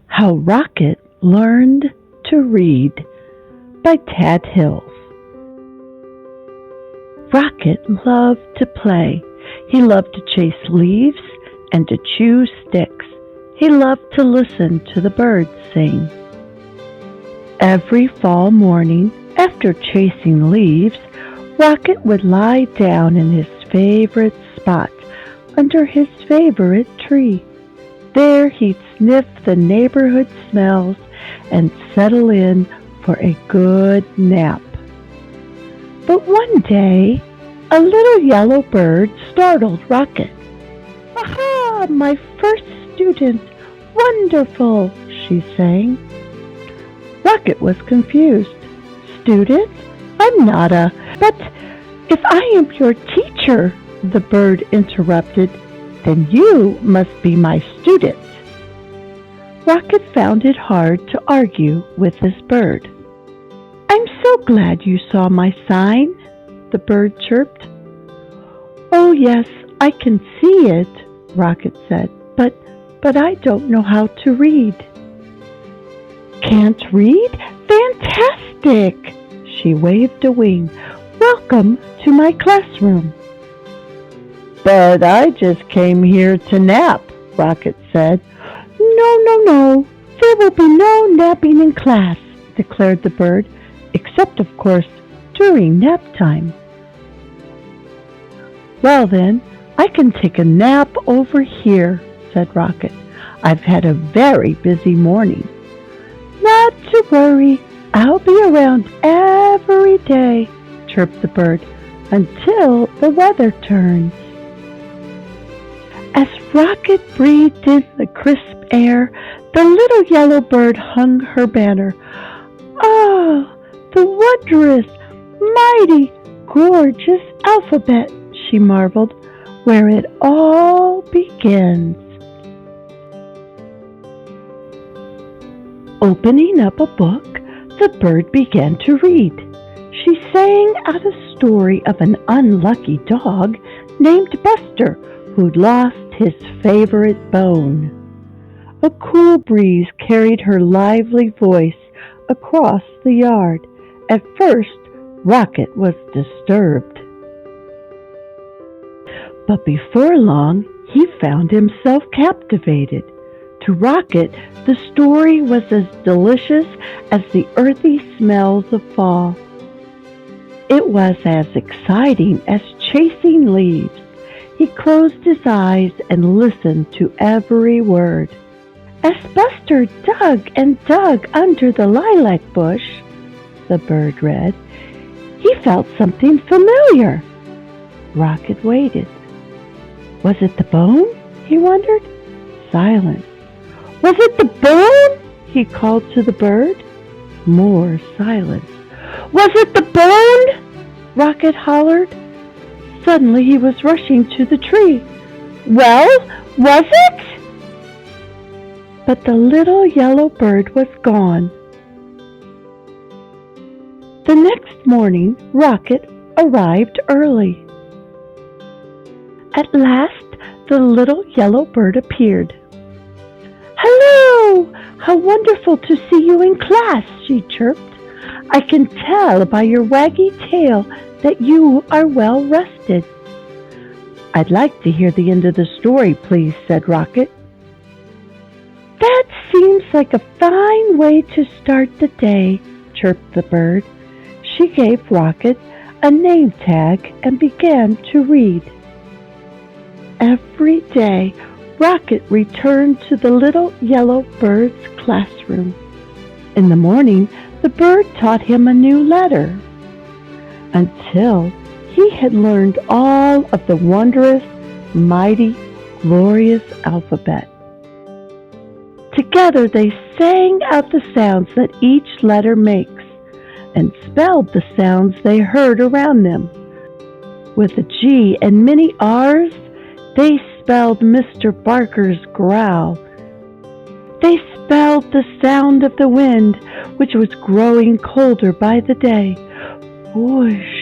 How Rocket Learned to Read by Tad Hills. Rocket loved to play. He loved to chase leaves and to chew sticks. He loved to listen to the birds sing. Every fall morning, after chasing leaves, Rocket would lie down in his favorite spot under his favorite tree. There he'd sniff the neighborhood smells and settle in for a good nap. But one day, a little yellow bird startled Rocket. "Aha, my first student! Wonderful!" she sang. Rocket was confused. "Student? I'm not a—" "But if I am your teacher," the bird interrupted, "then you must be my student." Rocket found it hard to argue with this bird. "I'm so glad you saw my sign," the bird chirped. "Oh yes, I can see it," Rocket said, but I don't know how to read." "Can't read? Fantastic!" She waved a wing. "Welcome to my classroom." "But I just came here to nap," Rocket said. No. There will be no napping in class," declared the bird, "except, of course, during nap time." "Well then, I can take a nap over here," said Rocket. "I've had a very busy morning." "Not to worry. I'll be around every day," chirped the bird, "until the weather turns." As Rocket breathed in the crisp air, the little yellow bird hung her banner. "Ah, the wondrous, mighty, gorgeous alphabet," she marveled, "where it all begins." Opening up a book, the bird began to read. She sang out a story of an unlucky dog named Buster who'd lost his favorite bone. A cool breeze carried her lively voice across the yard. At first, Rocket was disturbed. But before long, he found himself captivated. To Rocket, the story was as delicious as the earthy smells of fall. It was as exciting as chasing leaves. He closed his eyes and listened to every word. "As Buster dug and dug under the lilac bush," the bird read, "he felt something familiar." Rocket waited. Was it the bone? He wondered. Silence. Was it the bone? He called to the bird. More silence. Was it the bone? Rocket hollered. Suddenly he was rushing to the tree. "Well, was it?" But the little yellow bird was gone. The next morning, Rocket arrived early. At last, the little yellow bird appeared. "Hello! How wonderful to see you in class," she chirped. "I can tell by your waggy tail that you are well rested." "I'd like to hear the end of the story, please," said Rocket. "That seems like a fine way to start the day," chirped the bird. She gave Rocket a name tag and began to read. Every day, Rocket returned to the little yellow bird's classroom. In the morning, the bird taught him a new letter, until he had learned all of the wondrous, mighty, glorious alphabet. Together they sang out the sounds that each letter makes and spelled the sounds they heard around them. With a G and many R's, they spelled Mr. Barker's growl. They spelled the sound of the wind, which was growing colder by the day. Whoosh!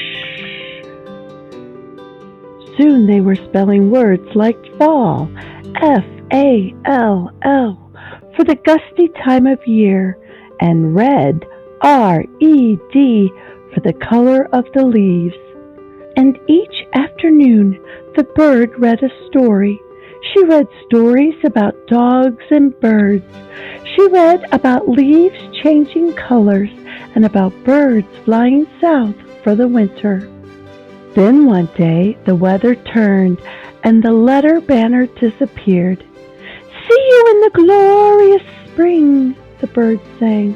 Soon they were spelling words like fall, F-A-L-L, for the gusty time of year, and red, R-E-D, for the color of the leaves. And each afternoon the bird read a story. She read stories about dogs and birds. She read about leaves changing colors and about birds flying south for the winter. Then one day the weather turned and the letter banner disappeared. "See you in the glorious spring," the bird sang.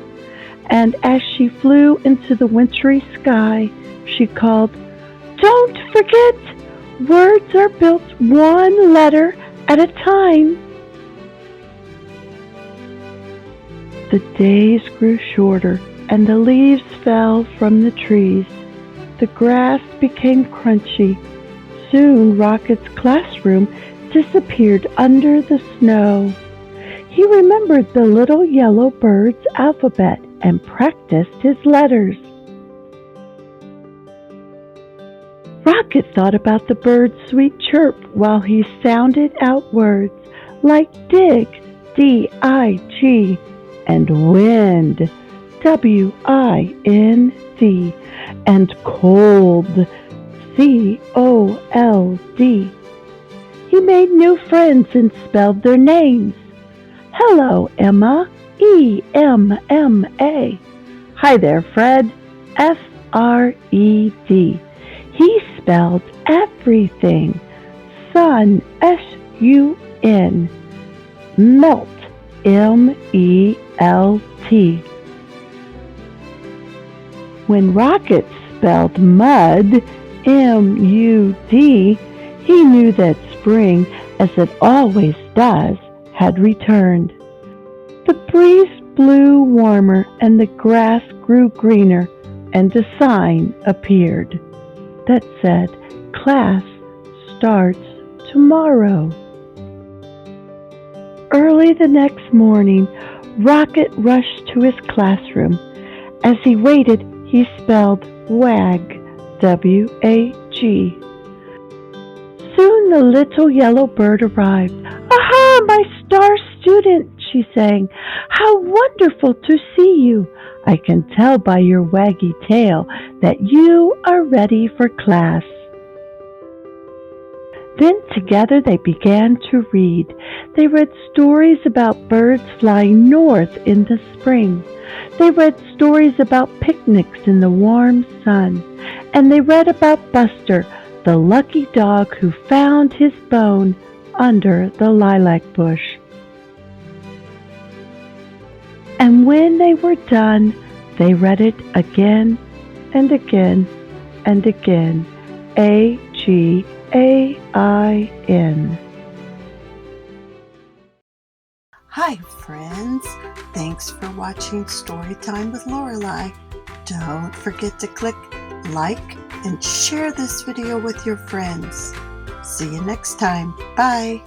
And as she flew into the wintry sky, she called, "Don't forget, words are built one letter at a time." The days grew shorter and the leaves fell from the trees. The grass became crunchy. Soon Rocket's classroom disappeared under the snow. He remembered the little yellow bird's alphabet and practiced his letters. Rocket thought about the bird's sweet chirp while he sounded out words like dig, D-I-G, and wind, W-I-N-D, and cold, C-O-L-D. He made new friends and spelled their names. "Hello, Emma, E-M-M-A. Hi there, Fred, F-R-E-D. He spelled everything. Sun, S-U-N. Melt, M-E-L-T. When Rocket spelled mud, M-U-D, he knew that spring, as it always does, had returned. The breeze blew warmer and the grass grew greener, and a sign appeared that said, "Class starts tomorrow." Early the next morning, Rocket rushed to his classroom. As he waited, he spelled WAG, W-A-G. Soon the little yellow bird arrived. "Aha, my star student," she sang. "How wonderful to see you. I can tell by your waggy tail that you are ready for class." Then together they began to read. They read stories about birds flying north in the spring. They read stories about picnics in the warm sun. And they read about Buster, the lucky dog who found his bone under the lilac bush. And when they were done, they read it again and again and again. A-G-A-I-N. Hi friends, thanks for watching Storytime with Lorelei. Don't forget to click like and share this video with your friends. See you next time. Bye.